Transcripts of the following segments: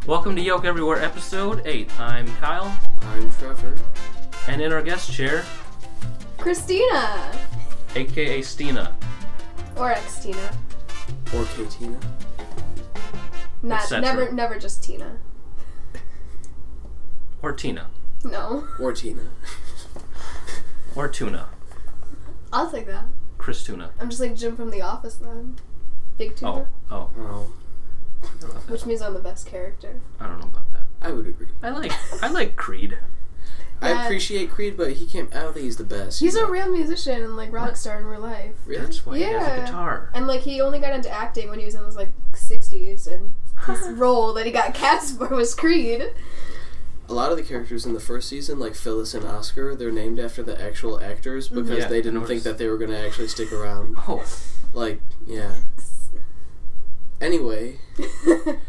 Welcome to Yolk Everywhere, episode 8. I'm Kyle. I'm Trevor. And in our guest chair, Kristina! aka Stina. Or ex-Tina. Or K-Tina. Never just Tina. Or Tina. No. Or Tina. Or Tuna. I'll take that. Chris Tuna. I'm just like Jim from The Office then. Big Tuna. Oh. Oh. Which means I'm the best character. I don't know about that. I would agree. I like Creed. I appreciate Creed, but I don't think he's the best. He's a real musician and like rock star in real life. Really? That's why he has a guitar. And like he only got into acting when he was in his like 60s, and his role that he got cast for was Creed. A lot of the characters in the first season, like Phyllis and Oscar, they're named after the actual actors because they didn't think that they were going to actually stick around. Oh. Like, yeah. Anyway,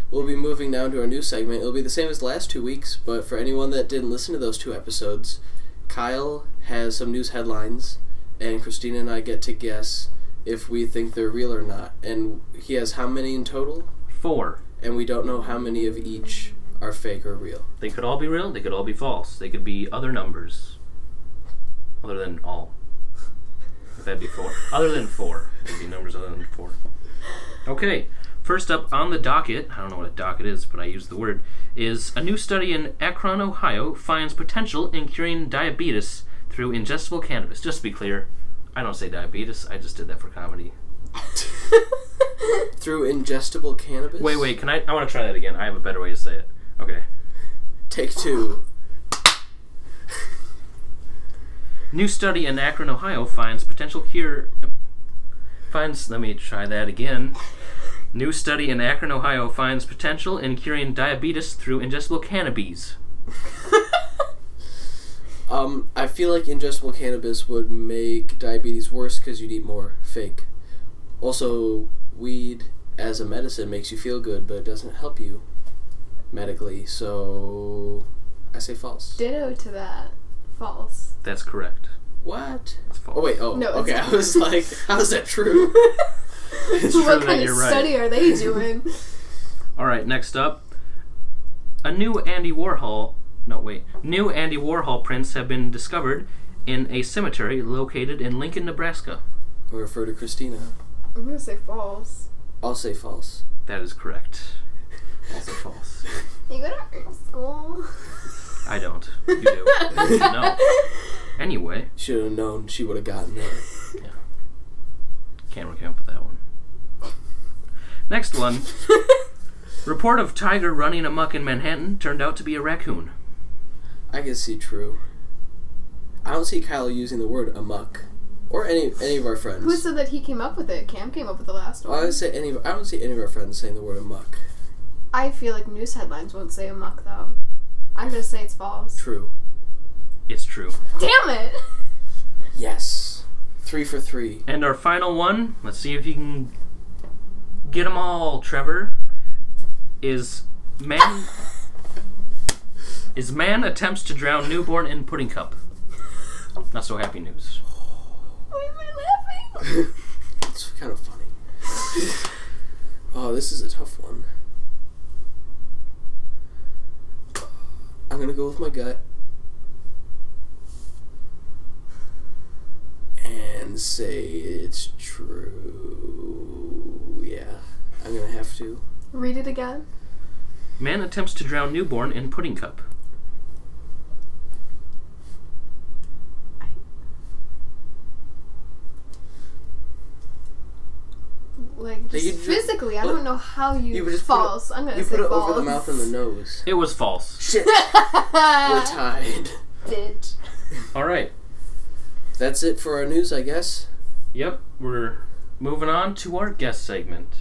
we'll be moving now to our new segment. It'll be the same as the last 2 weeks, but for anyone that didn't listen to those 2 episodes, Kyle has some news headlines, and Kristina and I get to guess if we think they're real or not. And he has how many in total? 4. And we don't know how many of each are fake or real. They could all be real, they could all be false. They could be other numbers. Other than all. If that'd be 4. Other than 4. It'd be numbers other than 4. Okay. First up on the docket, I don't know what a docket is, but I use the word, is a new study in Akron, Ohio finds potential in curing diabetes through ingestible cannabis. Just to be clear, I don't say diabetes, I just did that for comedy. Through ingestible cannabis? Wait, I want to try that again. I have a better way to say it. Okay. Take 2. New study in Akron, Ohio finds potential cure... let me try that again. New study in Akron, Ohio finds potential in curing diabetes through ingestible cannabis. I feel like ingestible cannabis would make diabetes worse because you'd eat more fake. Also, weed as a medicine makes you feel good, but it doesn't help you medically, so I say false. Ditto to that. False. That's correct. What? It's false. Oh, wait, No, okay, I was like, how is that true? It's true what that kind of you're right. study are they doing? Alright, next up. New Andy Warhol prints have been discovered in a cemetery located in Lincoln, Nebraska. Or refer to Kristina. I'm gonna say false. I'll say false. That is correct. Also false. You go to art school? I don't. You do. No. Anyway. Should have known she would have gotten there. Yeah. Can't recount with that one. Next one. Report of tiger running amok in Manhattan turned out to be a raccoon. I can see true. I don't see Kyle using the word amok. Or any of our friends. Who said that he came up with it? Cam came up with the last one. I don't see any of our friends saying the word amok. I feel like news headlines won't say amok, though. I'm gonna say it's false. True. It's true. Damn it! Yes. 3 for 3. And our final one, let's see if you can get them all, Trevor, is man attempts to drown newborn in pudding cup. Not so happy news. Why am I laughing? It's kind of funny. Oh, this is a tough one. I'm going to go with my gut. And say it's true. Yeah, I'm going to have to. Read it again. Man attempts to drown newborn in pudding cup. Like, just physically, I don't know how you just false. I'm gonna say false. You put it over the mouth and the nose. It was false. Shit. We're tied. Bitch. Alright. That's it for our news, I guess. Yep, we're moving on to our guest segment.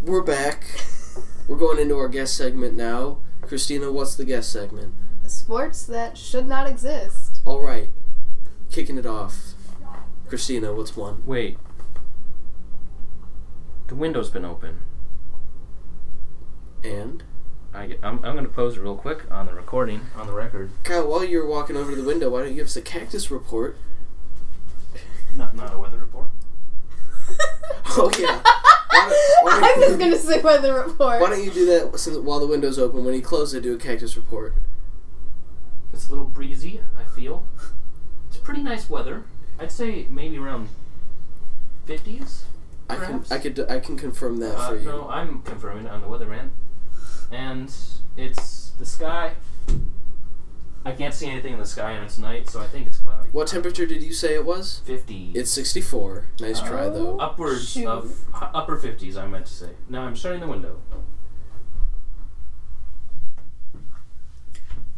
We're back. We're going into our guest segment now. Kristina, what's the guest segment? Sports that should not exist. Alright. Kicking it off. Kristina, what's one? Wait. The window's been open. And? I'm going to pause real quick on the recording, on the record. Kyle, while you're walking over to the window, why don't you give us a cactus report? Not a weather report. Oh, yeah. I was gonna say weather report. Why don't you do that while the window's open? When you close it, do a cactus report. It's a little breezy, I feel. It's pretty nice weather. I'd say maybe around 50s. Perhaps. I can confirm that for you. No, I'm confirming it on the weatherman. And it's the sky. I can't see anything in the sky and it's night, so I think it's cloudy. What temperature did you say it was? 50. It's 64. Nice try, though. Upwards of upper 50s, I meant to say. Now I'm shutting the window.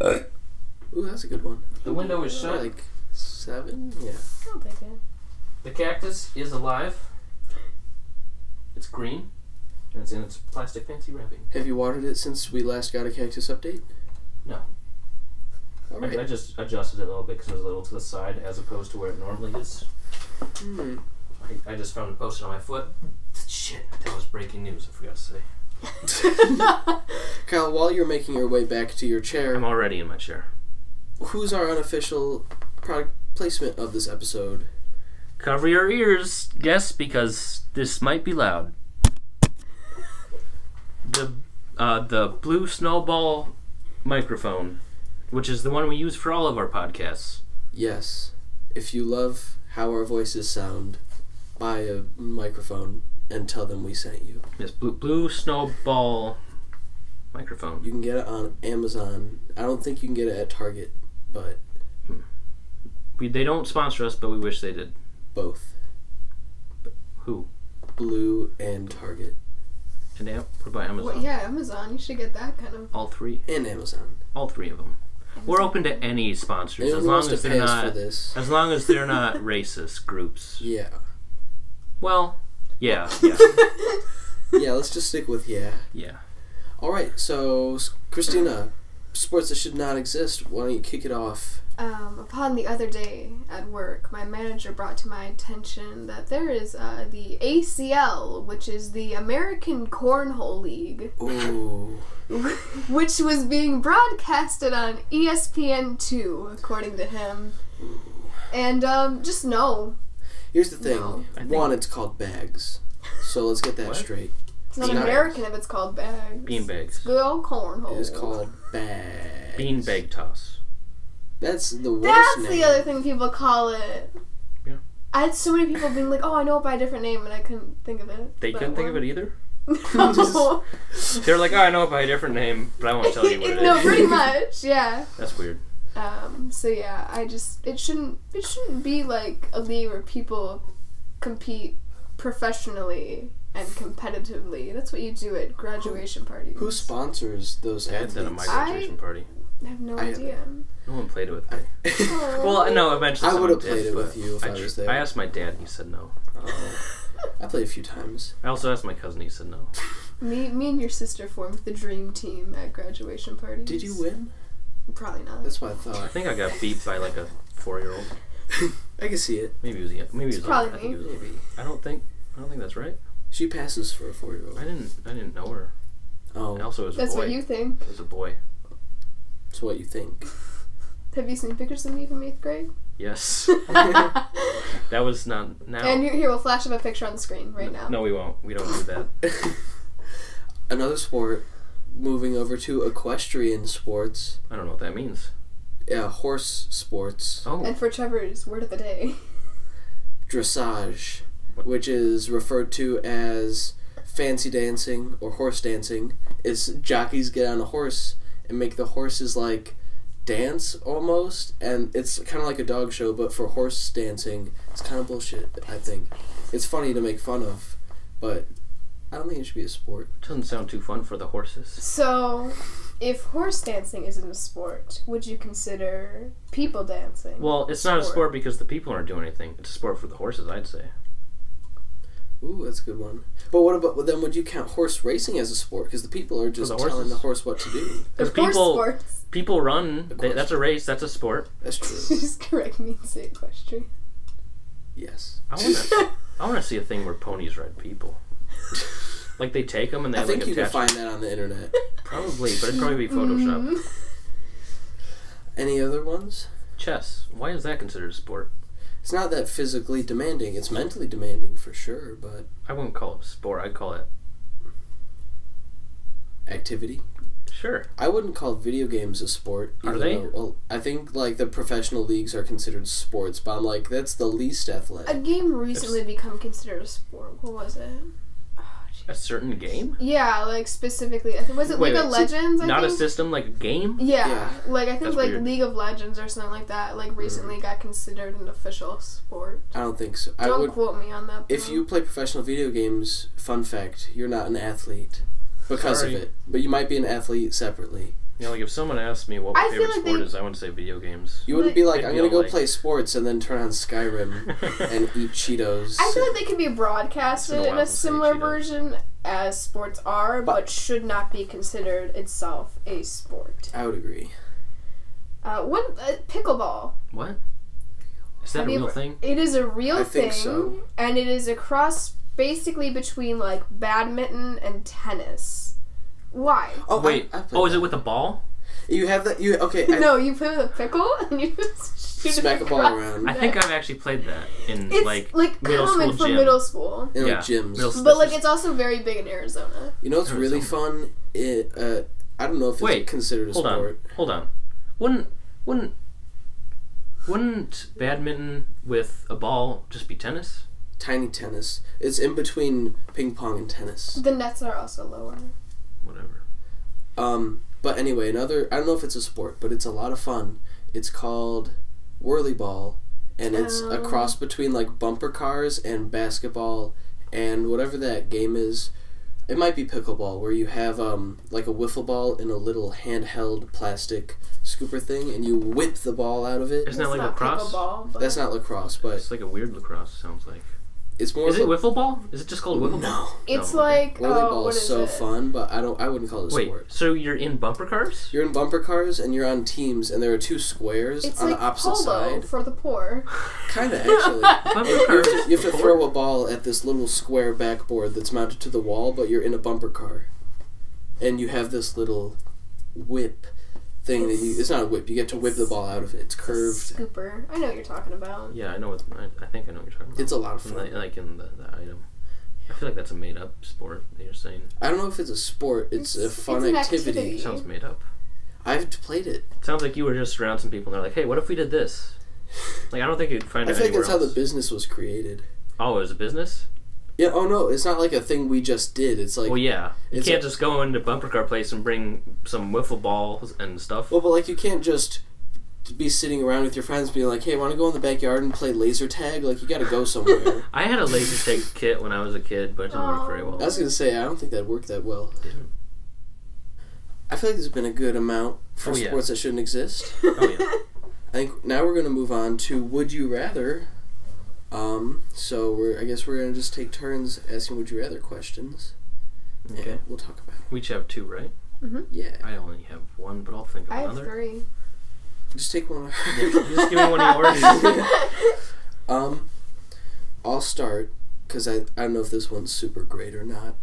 Ooh, that's a good one. The window is shut. Like 7? Yeah. I'll take it. The cactus is alive. It's green. And it's in its plastic fancy wrapping. Have you watered it since we last got a cactus update? No. All right. I just adjusted it a little bit because it was a little to the side as opposed to where it normally is. Hmm. I just found it posted on my foot. Shit, that was breaking news. I forgot to say. Kyle, while you're making your way back to your chair, I'm already in my chair. who's our unofficial product placement of this episode? Cover your ears, guess, because this might be loud. The blue snowball microphone, which is the one we use for all of our podcasts. Yes. If you love how our voices sound, buy a microphone and tell them we sent you. Yes, blue snowball microphone. You can get it on Amazon. I don't think you can get it at Target, but They don't sponsor us, but we wish they did. both. Who? Blue and Target. And what about Amazon? Well, yeah, Amazon. You should get that kind of. All three. And Amazon. All three of them. We're open to any sponsors Anyone as who long wants to as pay they're us not. for this. As long as they're not racist groups. Yeah. Well, yeah. Yeah, let's just stick with yeah. Yeah. Alright, so Kristina, sports that should not exist, why don't you kick it off? Upon the other day at work, my manager brought to my attention that there is the ACL, which is the American Cornhole League, Ooh. which was being broadcasted on ESPN2, according to him. And just no. Here's the thing. No. One, it's called bags. So let's get that What? straight. It's not Beanbags. American if it's called bags. Beanbags. Good old cornhole. It is called bags. Beanbag toss. That's the worst That's name. the other thing people call it. Yeah. I had so many people being like, "Oh, I know it by a different name," and I couldn't think of it. They couldn't think of it either? No. They're like, oh, I know it by a different name, but I won't tell you what it is. No, pretty much, yeah. That's weird. So yeah, it shouldn't be like a league where people compete professionally and competitively. That's what you do at graduation parties. Who sponsors those I had that at my graduation party. I have no idea. No one played it with me. Oh. Well, no, eventually I someone would have did, played it but with you if I was there. I asked my dad, and he said no. I played a few times. I also asked my cousin, he said no. Me and your sister formed the dream team at graduation parties. Did you win? Probably not. That's what I I thought. think I got beat by like a 4-year-old. I can see it. Maybe it was probably I think me. it was I don't think that's right. She passes for a 4-year-old. I didn't know her. Oh, And also, it was That's a boy. what you think. It was a boy. it's what you think. Have you seen pictures of me from 8th grade? Yes. That was not now. And here, we'll flash up a picture on the screen right now. No, we won't. We don't do that. Another sport, moving over to equestrian sports. I don't know what that means. Yeah, horse sports. Oh. And for Trevor's word of the day. Dressage, which is referred to as fancy dancing or horse dancing, is jockeys get on a horse and make the horses like dance almost, and it's kind of like a dog show, but for horse dancing, it's kind of bullshit. I think it's funny to make fun of, but I don't think it should be a sport. Doesn't sound too fun for the horses. So, if horse dancing isn't a sport, would you consider people dancing? Well, it's not a sport because the people aren't doing anything. It's a sport for the horses, I'd say. Ooh, that's a good one. But what about then? Would you count horse racing as a sport? Because the people are just the telling horses. the horse what to do. Of Because course, sports. people run. course. That's a race. That's a sport. That's true. Just correct me and say equestrian. Yes. I want to see a thing where ponies ride people. Like they take them and they I have think like you can attachment. find that on the internet. Probably, but it'd probably be Photoshop. Any other ones? Chess. Why is that considered a sport? It's not that physically demanding. It's mentally demanding for sure, but I wouldn't call it a sport. I'd call it activity. Sure. I wouldn't call video games a sport. Are they? Well, I think like the professional leagues are considered sports, but I'm like that's the least athletic. A game recently become considered a sport. What was it? A certain game? Yeah, like specifically, I think was it Wait, League of Legends? Not a system, like a game? Yeah, like I think That's like weird. League of Legends or something like that. Like recently got considered an official sport. I don't think so. Don't quote me on that. If though. you play professional video games, fun fact, you're not an athlete because Sorry. of it. But you might be an athlete separately. You know, like if someone asked me what my I feel favorite like sport they- is, I wouldn't say video games. You wouldn't be like, I'd I'm be gonna all go like- play sports and then turn on Skyrim and eat Cheetos. I feel like they could be It's broadcasted been a in while a since I similar cheated. version as sports are, but should not be considered itself a sport. I would agree. Pickleball. What? Is that Have a you real ever- thing? It is a real I thing, think so. and it is a cross basically between like badminton and tennis. Why? Oh Wait. I played Oh, is that. it with a ball? You have that? You okay? No, you play with a pickle and you just shoot Smack it a ball across around. the I think net. I've actually played that in It's like common middle school for gym. middle school, in like Yeah. gyms. Middle- but like it's also very big in Arizona. You know what's really Arizona. fun? I don't know if it's Wait, considered a Hold sport. on. Wouldn't badminton with a ball just be tennis? Tiny tennis. It's in between ping pong and tennis. The nets are also lower. Whatever. But anyway, I don't know if it's a sport, but it's a lot of fun. It's called whirly ball, and it's a cross between like bumper cars and basketball and whatever that game is. It might be pickleball, where you have like a wiffle ball in a little handheld plastic scooper thing, and you whip the ball out of it. Isn't that It's like not lacrosse? pickleball, but That's not lacrosse, but It's like a weird lacrosse. Sounds like. it's more. Is of it a, wiffle ball? Is it just called wiffle ball? No. it's No, okay. like Whirly ball what is is so it? fun, but I wouldn't call it a Wait, sport. so you're in bumper cars? You're in bumper cars and you're on teams, and there are two squares It's on like the opposite polo side. for the poor. Kind of actually. Bumper You cars. have to throw a ball at this little square backboard that's mounted to the wall, but you're in a bumper car. And you have this little whip thing that you... It's not a whip. You get to whip the ball out of it. It's curved. Scooper. I know what you're talking about. Yeah, I know. I think I know what you're talking about. It's a lot of In fun. the item. I feel like that's a made-up sport that you're saying. I don't know if it's a sport. It's a fun an activity. activity. Sounds made up. I've played it. Sounds like you were just around some people and they're like, hey, what if we did this? Like, I don't think you'd find I it feel like anywhere that's how the else. business was created. Oh, it was a business? Yeah, oh no, it's not like a thing we just did. It's like... Well, yeah. You it's can't a- just go into bumper car place and bring some wiffle balls and stuff. Well, but like you can't just be sitting around with your friends being like, hey, want to go in the backyard and play laser tag? Like, you gotta go somewhere. I had a laser tag kit when I was a kid, but it didn't work very well. I was gonna say, I don't think that worked that well. It didn't. I feel like there's been a good amount for Oh, yeah. sports that shouldn't exist. Oh, yeah. I think now we're gonna move on to Would You Rather. So I guess we're gonna just take turns asking Would You Rather questions. Okay. And we'll talk about it. We each have two, right? Yeah. I only have one, but I'll think of I have another. 3. Just take one. Just give me one of yours. I'll start because I don't know if this one's super great or not.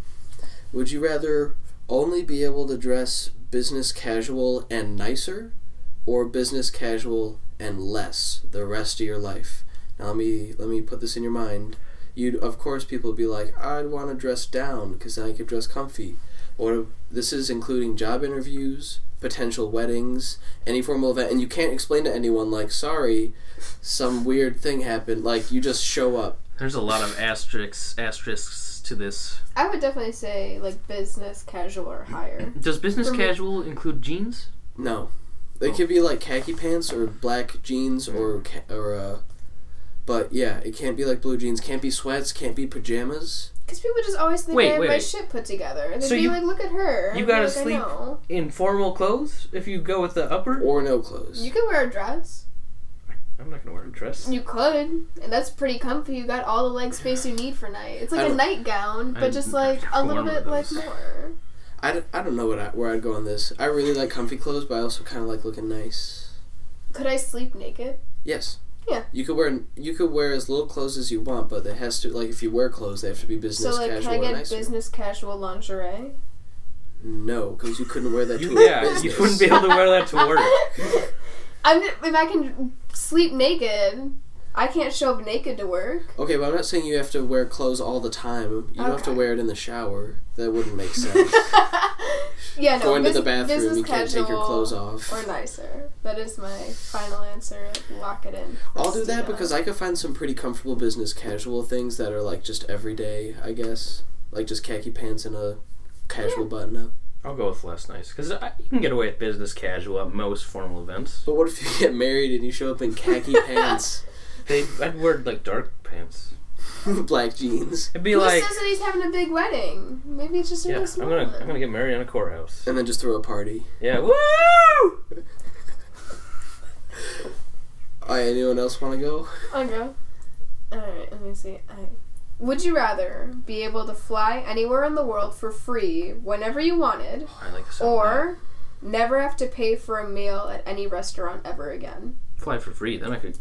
Would you rather only be able to dress business casual and nicer, or business casual and less the rest of your life? Now let me put this in your mind. Of course people would be like, I'd want to dress down because then I could dress comfy. Or this is including job interviews, potential weddings, any formal event, and you can't explain to anyone like, sorry, some weird thing happened. Like, you just show up. There's a lot of asterisks to this. I would definitely say like business casual or higher. Does business For me- casual include jeans? No, they could be like khaki pants or black jeans but yeah, it can't be like blue jeans. Can't be sweats. Can't be pajamas. Because people just always think Wait, I have wait, my wait. shit put together. And they'd So be you- like, look at her. you I'd be gotta like, I sleep- know. In formal clothes? If you go with the upper? Or no clothes. You could wear a dress. I'm not gonna wear a dress. You could. And that's pretty comfy. You got all the leg space you need for night. It's I like a don't- nightgown, but just like a little Warmer bit like those. more. I don't know where I'd go on this. I really like comfy clothes, but I also kind of like looking nice. Could I sleep naked? Yes. Yeah. You could wear as little clothes as you want, but it has to, like, if you wear clothes, they have to be business So like, casual can I or get nicer. business casual lingerie? No, because you couldn't wear that to Yeah, business. you wouldn't be able to wear that to work. If I can sleep naked, I can't show up naked to work. Okay, but I'm not saying you have to wear clothes all the time. You don't have to wear it in the shower. That wouldn't make sense. Yeah, no. Going to the bathroom, you can't take your clothes off. Or nicer. That is my final answer. Lock it in. I'll do that because I could find some pretty comfortable business casual things that are like just everyday, I guess. Like just khaki pants and a casual button-up. I'll go with less nice, because you can get away with business casual at most formal events. But what if you get married and you show up in khaki pants? I'd wear, like, dark pants. Black jeans. It'd be Who like... says that he's having a big wedding? Maybe it's just a really small one. I'm gonna get married in a courthouse. And then just throw a party. Yeah, woo! Alright, anyone else want to go? I'll go. Alright, let me see. Would you rather be able to fly anywhere in the world for free whenever you wanted, I like the sound or never have to pay for a meal at any restaurant ever again? Fly for free, then I could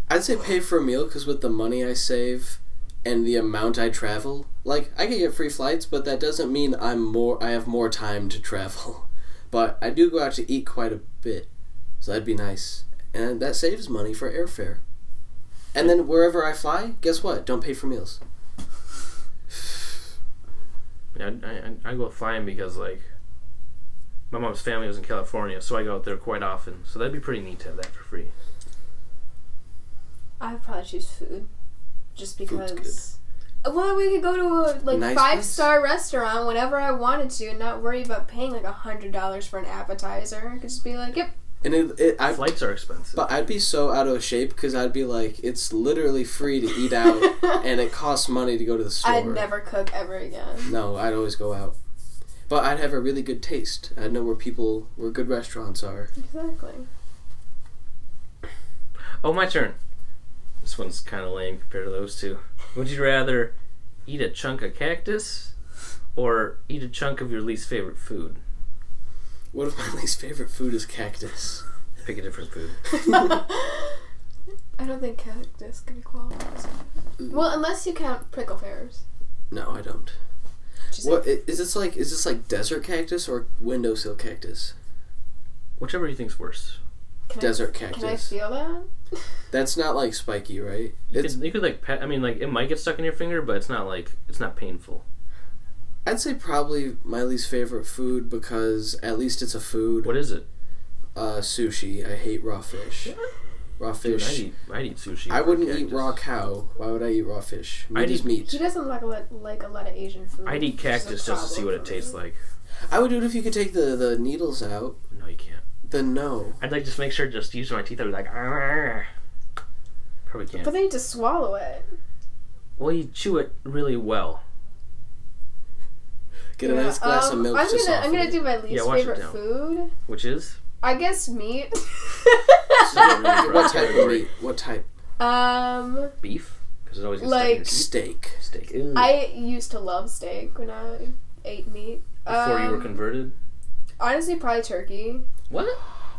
I'd say pay for a meal, because with the money I save and the amount I travel, like, I could get free flights, but that doesn't mean I have more time to travel. But I do go out to eat quite a bit, so that'd be nice. And that saves money for airfare. And then wherever I fly, guess what? Don't pay for meals. Yeah, I go flying because, like, my mom's family was in California, so I go out there quite often. So that'd be pretty neat to have that for free. I'd probably choose food. Just because... Food's good. Well, we could go to a Nice 5-star restaurant whenever I wanted to and not worry about paying like $100 for an appetizer. I could just be like, yep. And flights are expensive. But I'd be so out of shape because I'd be like, it's literally free to eat out and it costs money to go to the store. I'd never cook ever again. No, I'd always go out. But I'd have a really good taste. I'd know where good restaurants are. Exactly. Oh, my turn. This one's kind of lame compared to those two. Would you rather eat a chunk of cactus or eat a chunk of your least favorite food? What if my least favorite food is cactus? Pick a different food. I don't think cactus can be qualified. Well, unless you count prickle pears. No, I don't. What is this like? Is this like desert cactus or windowsill cactus? Whichever you think's worse. Desert cactus. Can I feel that? That's not like spiky, right? You could like pet. I mean, like it might get stuck in your finger, but it's not painful. I'd say probably my least favorite food because at least it's a food. What is it? Sushi. I hate raw fish. Raw fish. Dude, I'd eat sushi. I wouldn't eat raw cow. Why would I eat raw fish? Meat is meat. He doesn't like a lot of Asian food. I'd eat cactus just to see what it tastes like. I would do it if you could take the needles out. No, you can't. Then no. I'd like just make sure just use my teeth. I'd be like, Arr. Probably can't. But they need to swallow it. Well, you chew it really well. Get a nice glass of milk to soften I'm gonna do my least favorite food. Which is? I guess meat. What type of meat? What type? Beef? Because it always gets like steak. Steak. Ew. I used to love steak when I ate meat. Before you were converted? Honestly, probably turkey. What?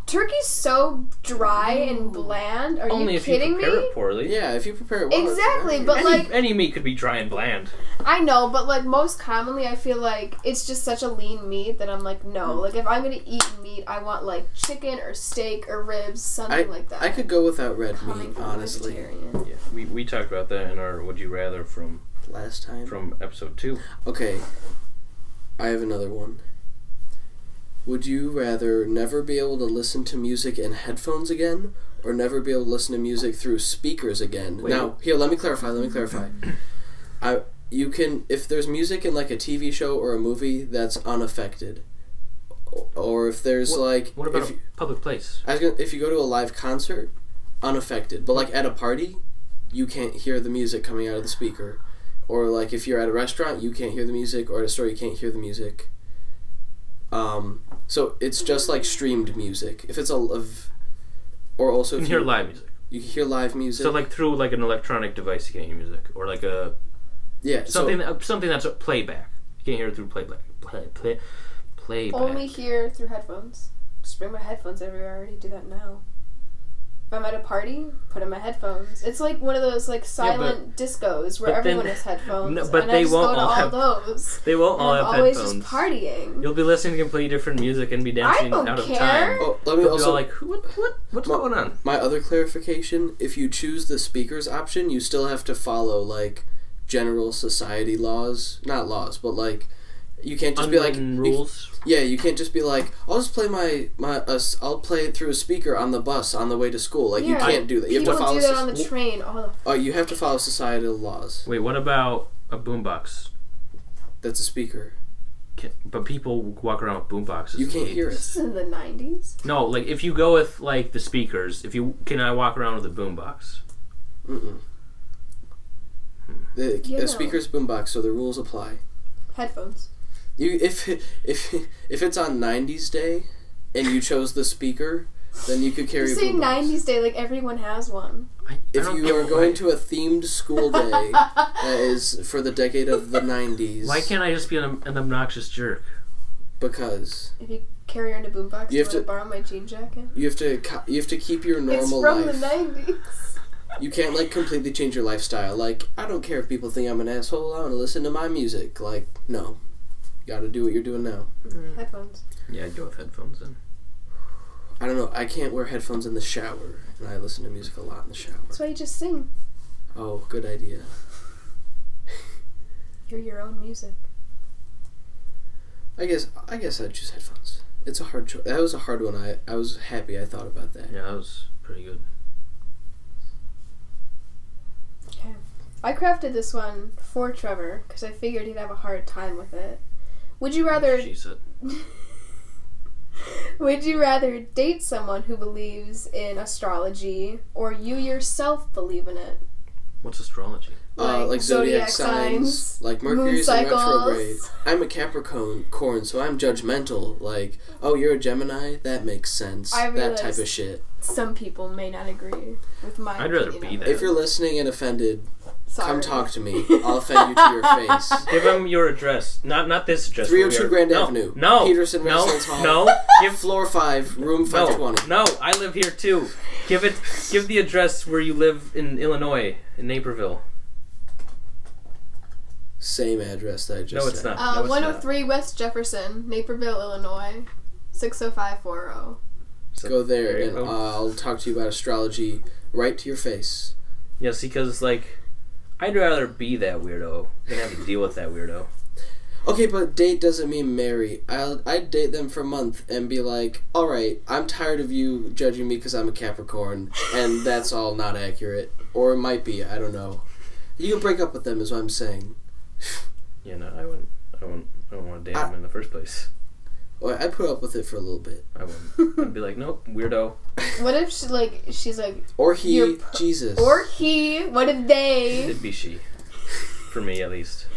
Turkey's so dry and bland. Are Only you if kidding you prepare me? it poorly. Yeah, if you prepare it well. Exactly, but any meat could be dry and bland. I know, but like most commonly, I feel like it's just such a lean meat that I'm like, no. Like if I'm gonna eat meat, I want like chicken or steak or ribs, something like that. I could go without red Coming meat, from honestly. Yeah, we talked about that in our Would You Rather from last time from episode 2. Okay, I have another one. Would you rather never be able to listen to music in headphones again, or never be able to listen to music through speakers again? Wait. Now, here, let me clarify. You can, if there's music in like a TV show or a movie, that's unaffected. Or if there's what about a public place? If you go to a live concert, unaffected. But like at a party, you can't hear the music coming out of the speaker. Or like if you're at a restaurant, you can't hear the music, or at a store, you can't hear the music. So it's just like streamed music. If it's or also you can hear live music. You can hear live music. So like through like an electronic device, you can't hear music, or like a something that's a playback. You can't hear it through playback. Playback. Only hear through headphones. Just bring my headphones everywhere. I already do that now. If I'm at a party, put in my headphones. It's like one of those like silent discos where everyone has headphones. No, but and they I just won't go to all have those. They won't all have always headphones. Just partying. You'll be listening to completely different music and be dancing don't out of care. time. Oh, let me You'll be also all like, what's going on? My other clarification: if you choose the speakers option, you still have to follow like general society laws. Not laws, but like you can't just Unwritten be like rules. You can't just be like, I'll just play I'll play it through a speaker on the bus on the way to school. Like you can't do that. You have to follow. People do that on the train. You have to follow societal laws. Wait, what about a boombox? That's a speaker. But people walk around with boomboxes. You can't hear it. This is in the 90s. No, like if you go with like the speakers, can I walk around with a boombox? The speaker's boombox, so the rules apply. Headphones. If it's on 90s Day and you chose the speaker, then you could carry You a say boombox. 90s Day like everyone has one. If you are going to a themed school day that is for the decade of the 90s. Why can't I just be an obnoxious jerk? Because if you carry around a boombox, you have to borrow my jean jacket. You have to keep your normal life. life. It's from the 90s. You can't like completely change your lifestyle. Like, I don't care if people think I'm an asshole. I want to listen to my music. Like, no. You gotta do what you're doing now. Headphones. Yeah, I'd go with headphones then. I don't know. I can't wear headphones in the shower, and I listen to music a lot in the shower. That's why you just sing. Oh, good idea. You're your own music. I guess I'd choose headphones. It's a hard choice. That was a hard one. I was happy I thought about that. Yeah, that was pretty good. Okay. I crafted this one for Trevor because I figured he'd have a hard time with it. Would you rather... She said. Would you rather date someone who believes in astrology or you yourself believe in it? What's astrology? Like zodiac signs, like Mercury's in retrograde. I'm a Capricorn, so I'm judgmental. Like, oh, you're a Gemini? That makes sense. That type of shit. Some people may not agree with my I'd rather be that. If you're listening and offended, come talk to me. I'll offend you to your face. Give him your address. Not this address. 302 Grand Avenue. No. Peterson Residence Hall. No. Give floor 5, room 520. No, I live here too. Give the address where you live in Illinois, in Naperville. Same address that I just said. No, it's not. 103 West Jefferson, Naperville, Illinois, 60540. So go there and I'll talk to you about astrology right to your face. Yes, because like, I'd rather be that weirdo than have to deal with that weirdo. Okay, but date doesn't mean marry. I'd date them for a month and be like, alright, I'm tired of you judging me because I'm a Capricorn, and that's all not accurate. Or it might be, I don't know. You can break up with them is what I'm saying. Yeah, no, I don't want to date them in the first place. Well, I'd put up with it for a little bit. I wouldn't. I'd be like, nope, weirdo. What if she's like... Or he, Jesus. Or he, what if they... It'd be she. For me, at least.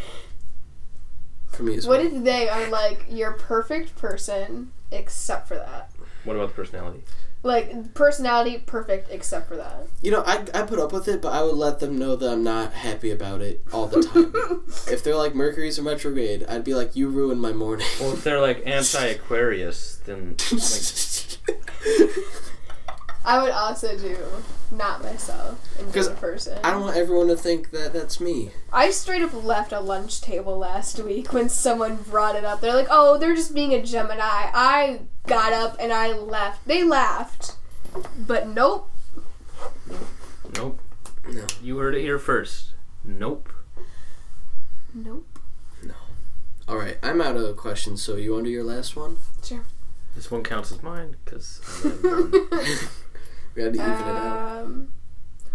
For me as well. What if they are like your perfect person except for that? What about the personality? Like, personality, perfect except for that. You know, I put up with it, but I would let them know that I'm not happy about it all the time. If they're like Mercury's in retrograde, I'd be like, you ruined my morning. Well, if they're like anti-Aquarius, then... like... I would also do not myself and do a person. I don't want everyone to think that that's me. I straight up left a lunch table last week when someone brought it up. They're like, oh, they're just being a Gemini. I got up and I left. They laughed. But nope. Nope. No. You heard it here first. Nope. Nope. No. Alright, I'm out of questions, so you want to do your last one? Sure. This one counts as mine, because I'm done. We had to even it out.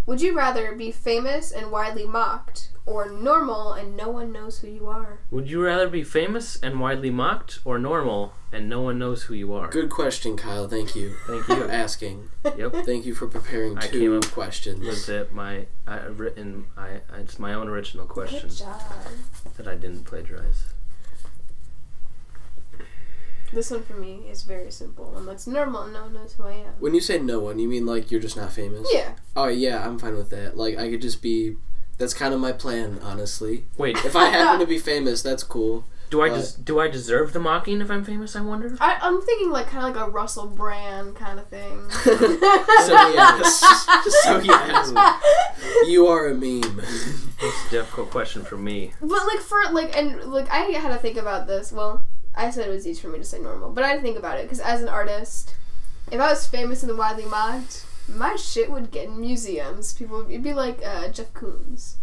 Would you rather be famous and widely mocked, or normal and no one knows who you are? Would you rather be famous and widely mocked, or normal and no one knows who you are? Good question, Kyle. Thank you. Thank you. For asking. Yep. Thank you for preparing two questions. Was it it's my own original question. Good job. That I didn't plagiarize. This one for me is very simple. And that's normal and no one knows who I am. When you say no one, you mean like you're just not famous? Yeah. Oh, yeah, I'm fine with that. Like, I could just be... That's kind of my plan, honestly. Wait. If I happen to be famous, that's cool. Do I deserve the mocking if I'm famous? I wonder. I'm thinking like kind of like a Russell Brand kind of thing. So yes, you are a meme. It's a difficult question for me. But I had to think about this. Well, I said it was easy for me to say normal, but I had to think about it because as an artist, if I was famous and widely mocked, my shit would get in museums. It'd be like Jeff Koons.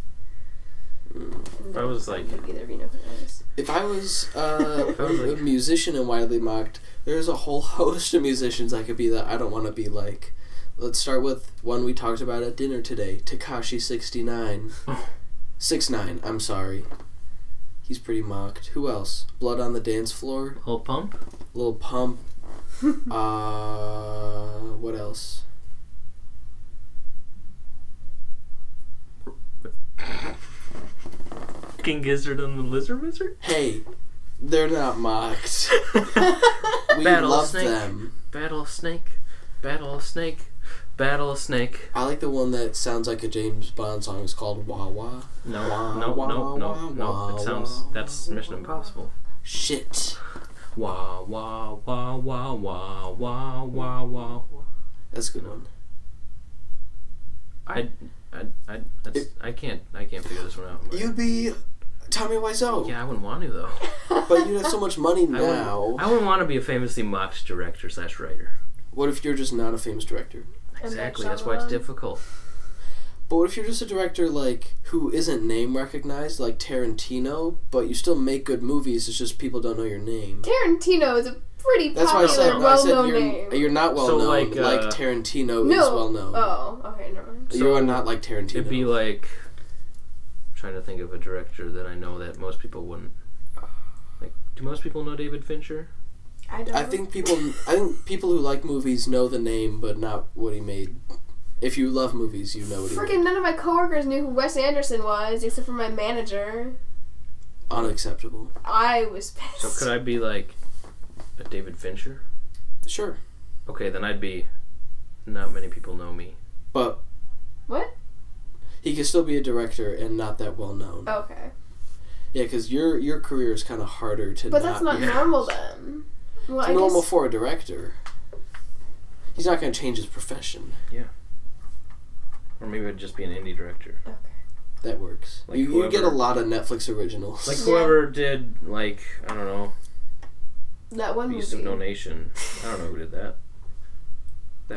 If I was like, either of you know who that is. If I was a musician and widely mocked, there's a whole host of musicians I could be that I don't want to be like. Let's start with one we talked about at dinner today, Tekashi 69. 6ix9ine, I'm sorry. He's pretty mocked. Who else? Blood on the Dance Floor. Lil Pump. Lil Pump. What else? King Gizzard and the Lizard Wizard? Hey, they're not mocked. We Battle love Snake. them. Battle Snake. Battle Snake. Battle Snake. I like the one that sounds like a James Bond song. It's called Wah Wah. No. It sounds... That's Mission Impossible. Shit. Wah, wah, wah, wah, wah, wah, wah, wah. That's a good one. I can't figure this one out. You'd be Tommy Wiseau. Yeah, I wouldn't want to though. But you'd have so much money now. I wouldn't want to be a famously mocked director / writer. What if you're just not a famous director? Exactly, that's why it's difficult. But what if you're just a director like who isn't name recognized, like Tarantino, but you still make good movies? It's just people don't know your name. Tarantino is a pretty That's why I popular, said, well-known name. You're not well known like Tarantino is well known. Oh, okay, no. So you are not like Tarantino. It'd be like trying to think of a director that I know that most people wouldn't. Like, do most people know David Fincher? I don't. I think people who like movies know the name, but not what he made. If you love movies, you know what he made. Freaking none of my coworkers knew who Wes Anderson was, except for my manager. Unacceptable. I was pissed. So could I be like a David Fincher? Sure. Okay, then I'd be. Not many people know me. But what? He could still be a director and not that well known. Okay. Yeah, because your career is kind of harder to. But that's not normal then. Well, it's normal for a director. He's not going to change his profession. Yeah. Or maybe I'd just be an indie director. Okay. That works. Like you get a lot of Netflix originals. Like whoever did, like, I don't know. That one Beast of No Nation. I don't know who did that.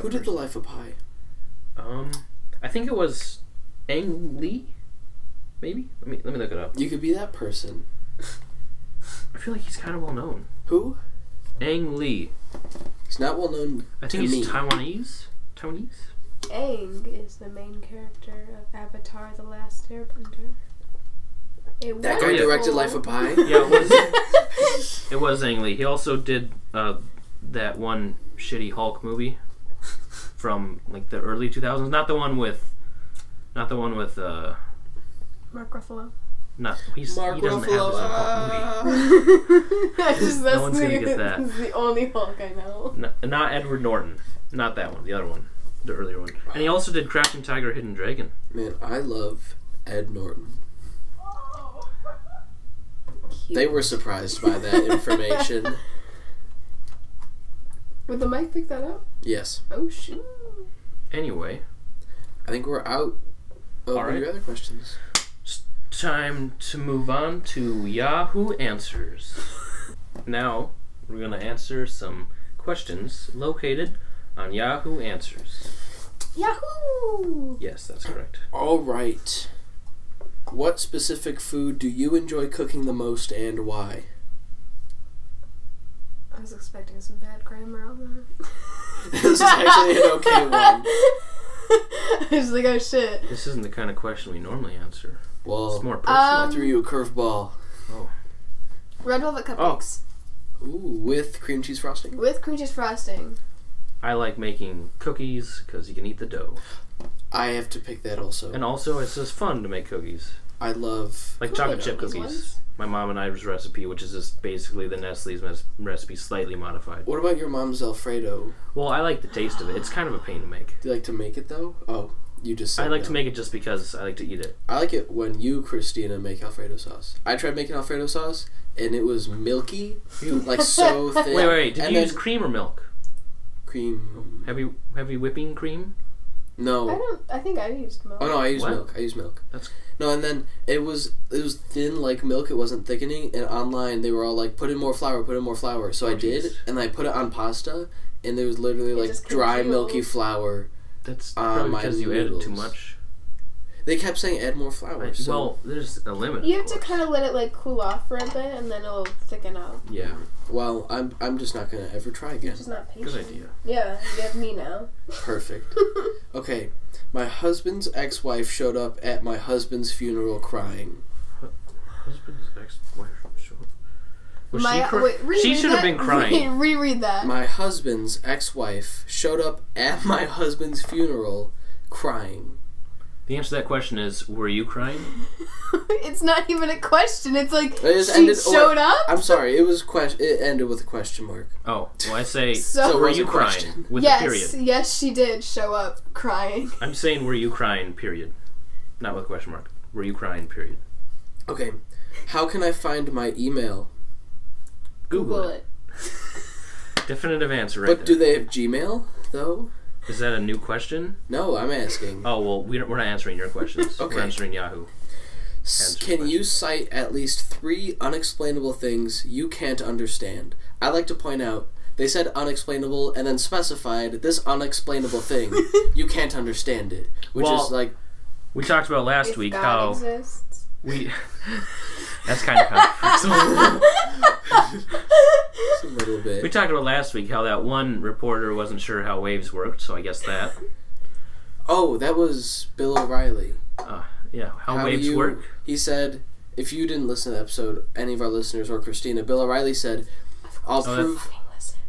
Who did The Life of Pi? I think it was Ang Lee. Maybe. Let me look it up. You could be that person. I feel like he's kind of well known. Who? Ang Lee. He's not well known. I think he's Taiwanese. Aang is the main character of Avatar: The Last Airbender. That guy directed Life of Pi? Yeah, it was Ang Lee. He also did that one shitty Hulk movie from like the early 2000s. Not the one with Mark Ruffalo. He doesn't have his own Hulk movie. No one's gonna get that. This is the only Hulk I know. Not Edward Norton. Not that one. The other one. The earlier one. And he also did Crouching Tiger, Hidden Dragon. Man, I love Ed Norton. Cute. They were surprised by that information. Would the mic pick that up? Yes. Oh, shoot. Anyway. I think we're out of your other questions. It's time to move on to Yahoo Answers. Now, we're going to answer some questions located on Yahoo Answers. Yahoo! Yes, that's correct. All right. What specific food do you enjoy cooking the most and why? I was expecting some bad grammar on that. This is actually an okay one. I was like, oh shit. This isn't the kind of question we normally answer. Well, it's more personal. I threw you a curveball. Oh. Red velvet cupcakes. Oh. Ooh, with cream cheese frosting? With cream cheese frosting. I like making cookies because you can eat the dough. I have to pick that also. And also, it's just fun to make cookies. I love... Like chocolate chip cookies. My mom and I's recipe, which is just basically the Nestle's recipe slightly modified. What about your mom's Alfredo? Well, I like the taste of it. It's kind of a pain to make. Do you like to make it, though? Oh, you just said I like to make it just because I like to eat it. I like it when you, Kristina, make Alfredo sauce. I tried making Alfredo sauce. and it was milky, like so thin. Wait. Did and you use cream or milk? Cream. Heavy whipping cream? No. I think I used milk. Oh no, I used What? milk. I used milk. That's No, and then it was thin like milk. It wasn't thickening. And online they were all like, put in more flour, put in more flour. So I did, jeez. and I put it on pasta, and there was literally like just dry congealed. milky flour. That's on probably my because you added too noodles. much. They kept saying add more flour. So Well, there's a limit. You have to kind of let it like cool off for a bit, and then it'll thicken out. Yeah, well, I'm just not gonna ever try You're again. just not patient. good idea. Yeah, you have me now. Perfect. Okay, my husband's ex-wife showed up at my husband's funeral crying. Husband's ex-wife. Was My, she wait, reread She should have that? been crying. Reread that. My husband's ex-wife showed up at my husband's funeral crying. The answer to that question is, were you crying? It's not even a question. It's like It just she ended- showed up. I'm sorry, it ended with a question mark. Oh, well, I say, So- were it was you a crying? question. With yes, a period. yes, she did show up crying. I'm saying, were you crying, period. Not with a question mark. Were you crying, period. Okay, how can I find my email? Google it. Definitive answer right But there. do they have Gmail, though? Is that a new question? No, I'm asking. Oh, well, we're not answering your questions. Okay. We're answering Yahoo. Answer Can you questions. cite at least 3 unexplainable things you can't understand? I like to point out, they said unexplainable and then specified this unexplainable thing. You can't understand it. Which Well, is like, We talked about last If week God how exists. we... That's kind of controversial. a little bit. We talked about last week how that one reporter wasn't sure how waves worked, so I guess that. Oh, that was Bill O'Reilly. Yeah, how do waves you- work. He said, if you didn't listen to the episode, any of our listeners or Kristina, Bill O'Reilly said, I'll Oh, prove...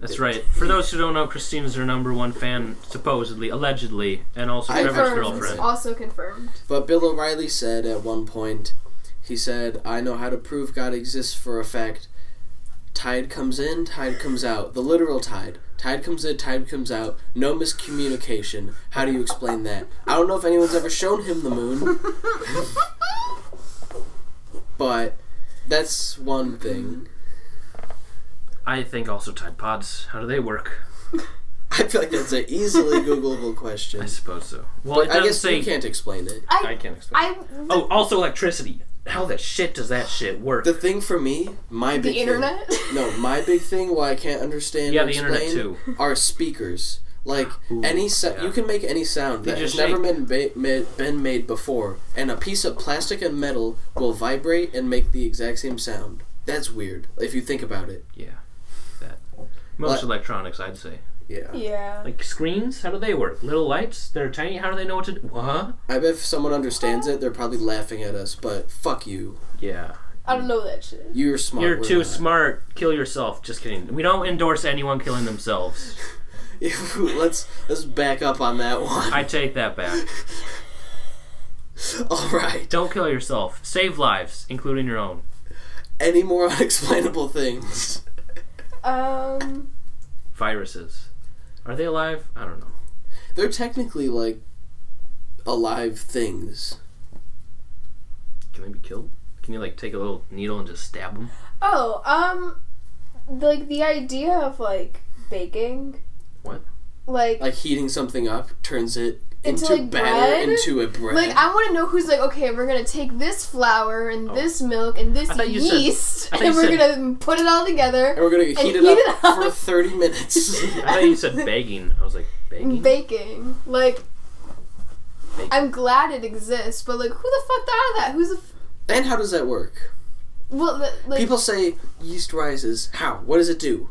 That's right. For those who don't know, Kristina's her #1 fan, supposedly, allegedly, and also I Trevor's confirmed. girlfriend. Also confirmed. But Bill O'Reilly said at one point, he said, I know how to prove God exists for a fact. Tide comes in, tide comes out. The literal tide. Tide comes in, tide comes out. No miscommunication. How do you explain that? I don't know if anyone's ever shown him the moon. But that's one thing. I think also Tide Pods. How do they work? I feel like that's an easily Googleable question. I suppose so. Well, But it I doesn't guess say. you can't explain it. I can't explain. Oh, also electricity. How the shit does that shit work? The thing for me, my The big thing... internet? No, my big thing why I can't understand Yeah, or the explain internet too. are speakers. Like, Ooh, yeah. You can make any sound They that has just never shake. been made before, and a piece of plastic and metal will vibrate and make the exact same sound. That's weird, if you think about it. Yeah, that. Most But- electronics, I'd say. Yeah. Yeah. Like screens, how do they work? Little lights, they're tiny. How do they know what to do? Huh? I bet if someone understands it, they're probably laughing at us, but fuck you. Yeah. I don't know that shit. You're smart. You're we're too not. smart. Kill yourself. Just kidding. We don't endorse anyone killing themselves. let's back up on that one. I take that back. Alright. Don't kill yourself. Save lives, including your own. Any more unexplainable things? Viruses. Are they alive? I don't know. They're technically, like, alive things. Can they be killed? Can you, like, take a little needle and just stab them? Oh, like the idea of like baking. What? Like Heating something up turns it Into, into like, batter bread? into a bread. Like, I want to know who's like, okay, we're gonna take this flour and Oh. this milk and this I thought you said- yeast, I thought and you we're said- gonna put it all together. and we're gonna heat heat it it up up. for 30 minutes. I thought you said begging. I was like, begging? Baking. Like, Baking. I'm glad it exists, but like, who the fuck thought of that? Who's the And how does that work? like People say yeast rises. How? What does it do?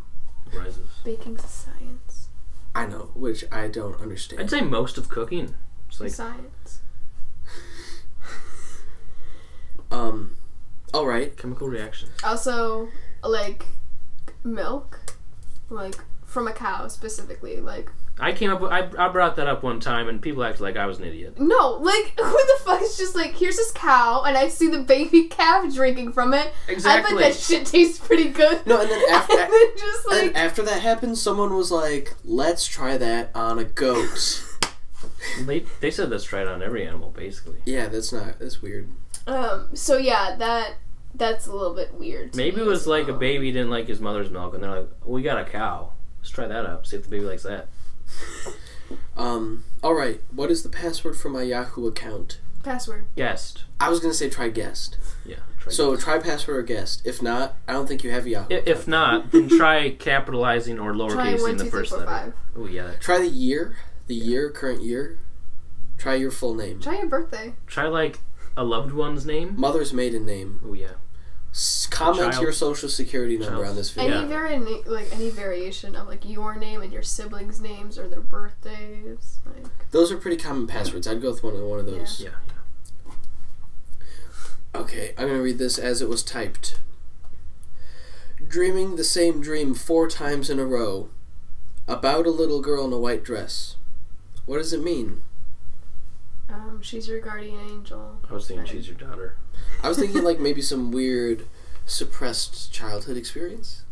Rises. baking's a science. I know, which I don't understand. I'd say most of cooking. It's like, Science. Alright. chemical reactions. Also, like, milk, like from a cow specifically, like. I brought that up one time and people acted like I was an idiot. No, like, who the fuck is just like, here's this cow, and I see the baby calf drinking from it. Exactly. I bet that shit tastes pretty good. No, and then after, and then just like, and after that happened, someone was like, let's try that on a goat. They said let's try it on every animal, basically. Yeah, that's weird. so yeah, that that's a little bit weird. Maybe it was like a baby didn't like his mother's milk, and they're like, we got a cow. Let's try that out. See if the baby likes that. Alright, what is the password for my Yahoo account? Password. Guest. I was going to say try guest. Yeah. Try password or guest. If not, I don't think you have a Yahoo account. If not, then try capitalizing or lowercase in the first letter. Oh, yeah. Try the year, current year. Try your full name. Try your birthday. Try, like, a loved one's name. Mother's maiden name. Oh, yeah. Comment your social security number on this video. Any variation of like your name and your siblings' names or their birthdays. Like those are pretty common passwords. I'd go with one of those. Yeah. Okay, I'm gonna read this as it was typed. Dreaming the same dream 4 times in a row about a little girl in a white dress. What does it mean? She's your guardian angel. I was thinking she's your daughter. I was thinking like maybe some weird suppressed childhood experience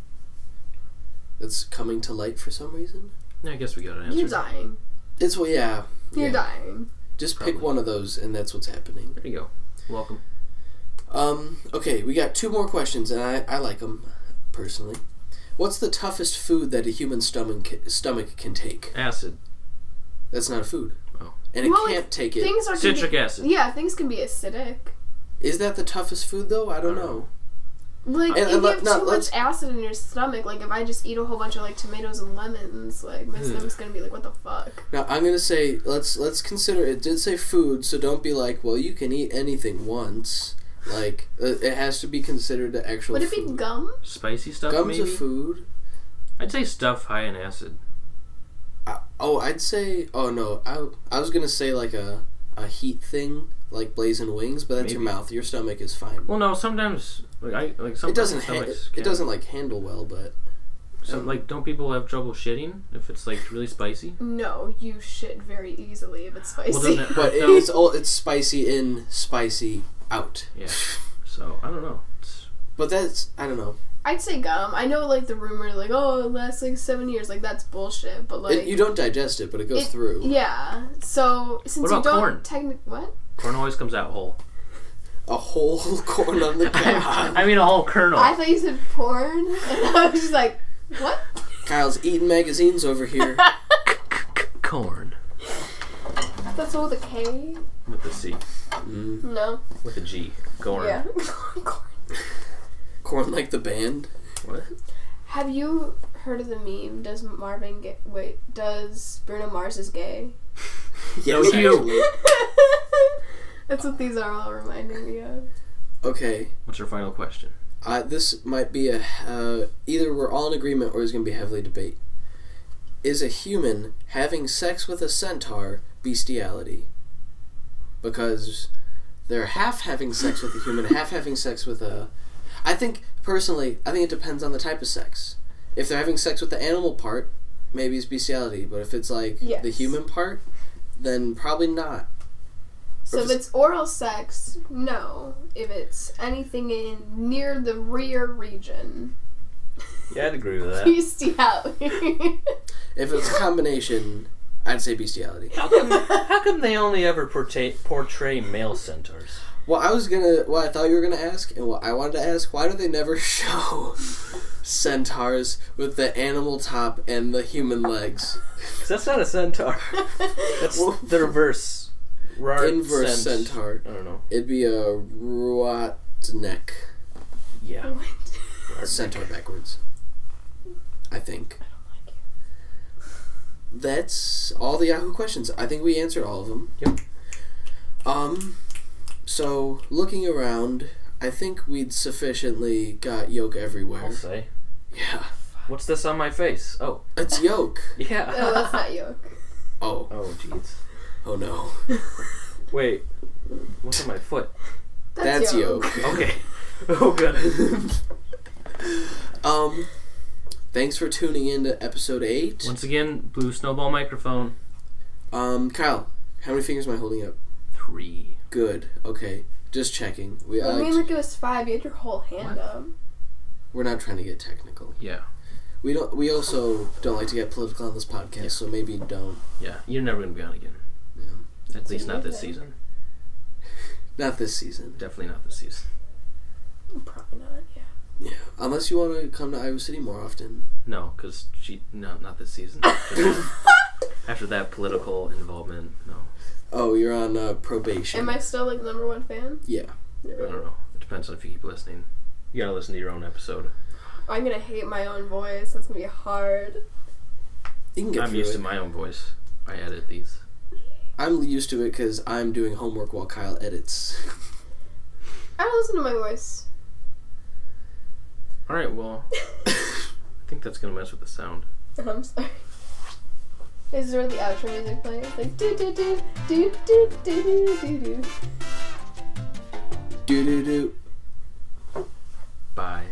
that's coming to light for some reason. Yeah, I guess we got an answer. You're dying. You're dying. Just pick one of those and that's what's happening. There you go. Welcome. Okay, we got 2 more questions and I like them personally. What's the toughest food that a human stomach can take? Acid. That's not a food. Oh. And it can't take it. Citric acid. Yeah, things can be acidic. Is that the toughest food though? I don't know. Like, if you have too much acid in your stomach, like, if I just eat a whole bunch of, like, tomatoes and lemons, like, my stomach's gonna be like, what the fuck? Now, I'm gonna say, let's consider, it did say food, so don't be like, well, you can eat anything once. Like, it has to be considered the actual Would it be gum? Spicy stuff, Gum's maybe? a food. I'd say stuff high in acid. I'd say, I was gonna say, like, a heat thing, like blazing wings, but that's your mouth. Your stomach is fine. Well, no, sometimes it doesn't handle well, but don't people have trouble shitting if it's like really spicy? No, you shit very easily if it's spicy. Well, but it's spicy in, spicy out. Yeah. So I don't know. But that's I don't know. I'd say gum. I know, like, the rumor, like, oh, it lasts, like, 7 years. Like, that's bullshit, but, like... you don't digest it, but it goes through. Yeah. So, since what about you don't... What? Corn always comes out whole. A whole corn on the cob. I mean a whole kernel. I thought you said porn, and I was just like, what? Kyle's eating magazines over here. Corn. That's all with a K? With a C. No. With a G. Corn. Yeah. Corn. Corn like the band? What? Have you heard of the meme, does Bruno Mars is gay? Yes, actually. That's what these are all reminding me of. Okay. What's your final question? This might be either we're all in agreement or it's going to be heavily debate. Is a human having sex with a centaur bestiality? Because they're half having sex with a human, half having sex with a... I think it depends on the type of sex. If they're having sex with the animal part, maybe it's bestiality. But if it's like the human part, then probably not. So if it's oral sex, no. If it's anything in near the rear region, yeah, I'd agree with that. Bestiality. If it's a combination, I'd say bestiality. How come they only ever portray male centaurs? Well, I thought you were gonna ask, and what I wanted to ask, why do they never show centaurs with the animal top and the human legs? Because that's not a centaur. That's the reverse. Inverse centaur. I don't know. It'd be a Ruatnek. Yeah. Centaur backwards. I think. I don't like it. That's all the Yahoo questions. I think we answered all of them. Yep. So, looking around, I think we'd sufficiently got Yolk everywhere. I'll say. Yeah. What's this on my face? Oh. It's Yolk. Yeah. No, that's not Yolk. Oh. Oh, jeez. Oh, no. Wait. What's on my foot? That's Yolk. Okay. Oh, good. Thanks for tuning in to episode 8. Once again, blue snowball microphone. Kyle, how many fingers am I holding up? 3. Good. Okay. Just checking. It was 5. You had your whole hand up. We're not trying to get technical. Yeah. We also don't like to get political on this podcast, so maybe don't. Yeah. You're never going to be on again. Yeah. At least not this season. Not this season. Definitely not this season. Probably not. Yeah. Yeah, unless you want to come to Iowa City more often. No, because not this season. After that political involvement, no. Oh, you're on probation. Am I still like number one fan? Yeah. I don't know. It depends on if you keep listening. You gotta listen to your own episode. I'm gonna hate my own voice. That's gonna be hard. You can get I'm through used it. to my own voice. I edit these. I'm used to it because I'm doing homework while Kyle edits. I don't listen to my voice. Alright, well, I think that's gonna mess with the sound. I'm sorry. Is there the outro music playing? It's like do do do do do do do do do. Do do do. Bye.